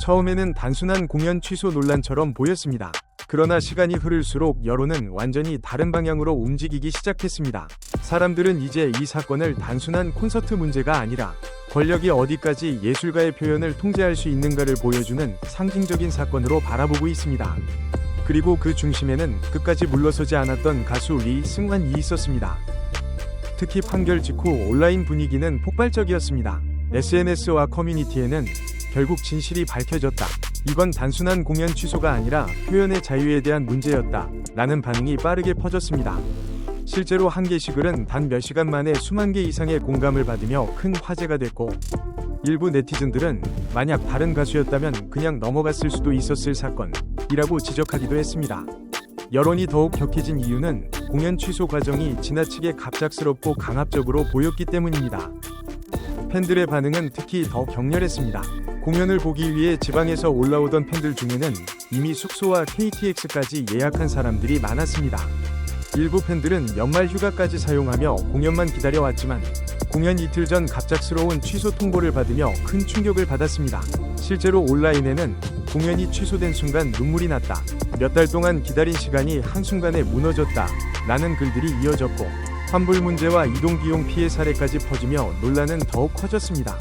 처음에는 단순한 공연 취소 논란처럼 보였습니다. 그러나 시간이 흐를수록 여론은 완전히 다른 방향으로 움직이기 시작했습니다. 사람들은 이제 이 사건을 단순한 콘서트 문제가 아니라 권력이 어디까지 예술가의 표현을 통제할 수 있는가를 보여주는 상징적인 사건으로 바라보고 있습니다. 그리고 그 중심에는 끝까지 물러서지 않았던 가수 리 승환이 있었습니다. 특히 판결 직후 온라인 분위기는 폭발적이었습니다. SNS와 커뮤니티에는 결국 진실이 밝혀졌다. 이건 단순한 공연 취소가 아니라 표현의 자유에 대한 문제였다. 라는 반응이 빠르게 퍼졌습니다. 실제로 한 게시글은 단 몇 시간 만에 수만 개 이상의 공감을 받으며 큰 화제가 됐고, 일부 네티즌들은 만약 다른 가수였다면 그냥 넘어갔을 수도 있었을 사건이라고 지적하기도 했습니다. 여론이 더욱 격해진 이유는 공연 취소 과정이 지나치게 갑작스럽고 강압적으로 보였기 때문입니다. 팬들의 반응은 특히 더 격렬했습니다. 공연을 보기 위해 지방에서 올라오던 팬들 중에는 이미 숙소와 KTX까지 예약한 사람들이 많았습니다. 일부 팬들은 연말 휴가까지 사용하며 공연만 기다려왔지만 공연 이틀 전 갑작스러운 취소 통보를 받으며 큰 충격을 받았습니다. 실제로 온라인에는 공연이 취소된 순간 눈물이 났다. 몇 달 동안 기다린 시간이 한순간에 무너졌다. 라는 글들이 이어졌고, 환불 문제와 이동비용 피해 사례까지 퍼지며 논란은 더욱 커졌습니다.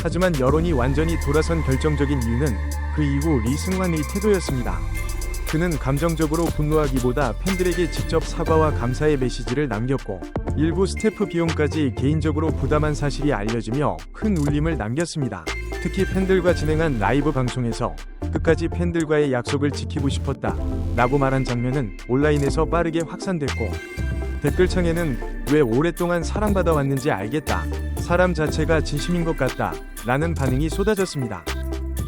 하지만 여론이 완전히 돌아선 결정적인 이유는 그 이후 리 승환의 태도였습니다. 그는 감정적으로 분노하기보다 팬들에게 직접 사과와 감사의 메시지를 남겼고, 일부 스태프 비용까지 개인적으로 부담한 사실이 알려지며 큰 울림을 남겼습니다. 특히 팬들과 진행한 라이브 방송에서 끝까지 팬들과의 약속을 지키고 싶었다 라고 말한 장면은 온라인에서 빠르게 확산됐고, 댓글창에는 왜 오랫동안 사랑받아 왔는지 알겠다, 사람 자체가 진심인 것 같다 라는 반응이 쏟아졌습니다.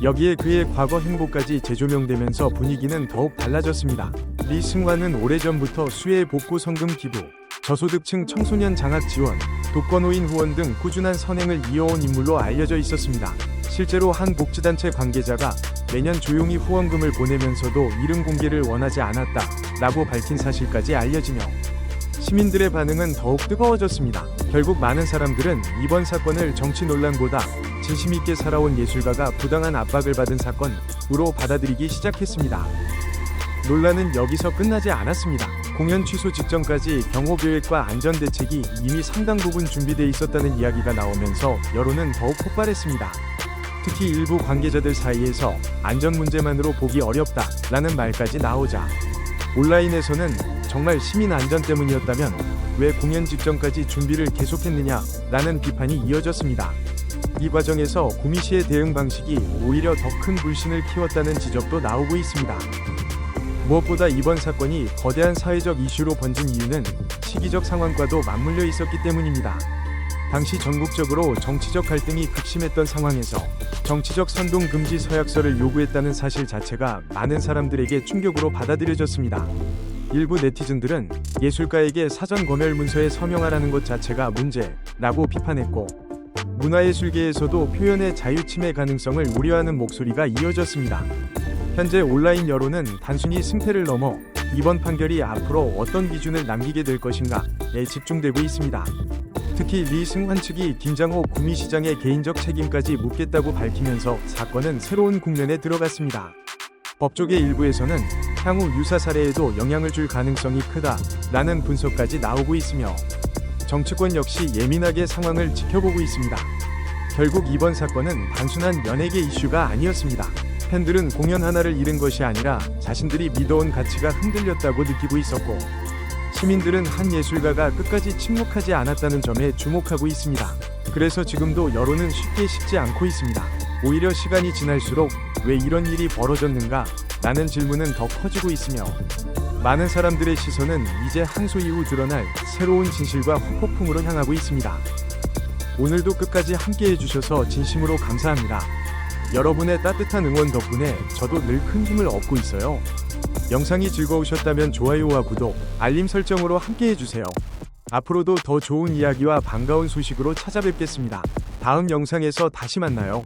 여기에 그의 과거 행보까지 재조명되면서 분위기는 더욱 달라졌습니다. 리 승환은 오래전부터 수해 복구 성금 기부, 저소득층 청소년 장학 지원, 독거노인 후원 등 꾸준한 선행을 이어온 인물로 알려져 있었습니다. 실제로 한 복지단체 관계자가 매년 조용히 후원금을 보내면서도 이름 공개를 원하지 않았다 라고 밝힌 사실까지 알려지며, 시민들의 반응은 더욱 뜨거워졌습니다. 결국 많은 사람들은 이번 사건을 정치 논란보다 진심있게 살아온 예술가가 부당한 압박을 받은 사건으로 받아들이기 시작했습니다. 논란은 여기서 끝나지 않았습니다. 공연 취소 직전까지 경호계획과 안전대책이 이미 상당 부분 준비돼 있었다는 이야기가 나오면서 여론은 더욱 폭발했습니다. 특히 일부 관계자들 사이에서 안전 문제만으로 보기 어렵다 라는 말까지 나오자, 온라인에서는 정말 시민 안전 때문이었다면 왜 공연 직전까지 준비를 계속했느냐 라는 비판이 이어졌습니다. 이 과정에서 구미시의 대응 방식이 오히려 더 큰 불신을 키웠다는 지적도 나오고 있습니다. 무엇보다 이번 사건이 거대한 사회적 이슈로 번진 이유는 시기적 상황과도 맞물려 있었기 때문입니다. 당시 전국적으로 정치적 갈등이 극심했던 상황에서 정치적 선동 금지 서약서를 요구했다는 사실 자체가 많은 사람들에게 충격으로 받아들여졌습니다. 일부 네티즌들은 예술가에게 사전 검열 문서에 서명하라는 것 자체가 문제라고 비판했고, 문화예술계에서도 표현의 자유 침해 가능성을 우려하는 목소리가 이어졌습니다. 현재 온라인 여론은 단순히 승패를 넘어 이번 판결이 앞으로 어떤 기준을 남기게 될 것인가에 집중되고 있습니다. 특히 리 승환 측이 김장호 구미시장의 개인적 책임까지 묻겠다고 밝히면서 사건은 새로운 국면에 들어갔습니다. 법조계 일부에서는 향후 유사 사례에도 영향을 줄 가능성이 크다라는 분석까지 나오고 있으며, 정치권 역시 예민하게 상황을 지켜보고 있습니다. 결국 이번 사건은 단순한 연예계 이슈가 아니었습니다. 팬들은 공연 하나를 잃은 것이 아니라 자신들이 믿어온 가치가 흔들렸다고 느끼고 있었고, 시민들은 한 예술가가 끝까지 침묵하지 않았다는 점에 주목하고 있습니다. 그래서 지금도 여론은 쉽게 식지 않고 있습니다. 오히려 시간이 지날수록 왜 이런 일이 벌어졌는가? 라는 질문은 더 커지고 있으며, 많은 사람들의 시선은 이제 항소 이후 드러날 새로운 진실과 후폭풍으로 향하고 있습니다. 오늘도 끝까지 함께 해주셔서 진심으로 감사합니다. 여러분의 따뜻한 응원 덕분에 저도 늘 큰 힘을 얻고 있어요. 영상이 즐거우셨다면 좋아요와 구독, 알림 설정으로 함께 해주세요. 앞으로도 더 좋은 이야기와 반가운 소식으로 찾아뵙겠습니다. 다음 영상에서 다시 만나요.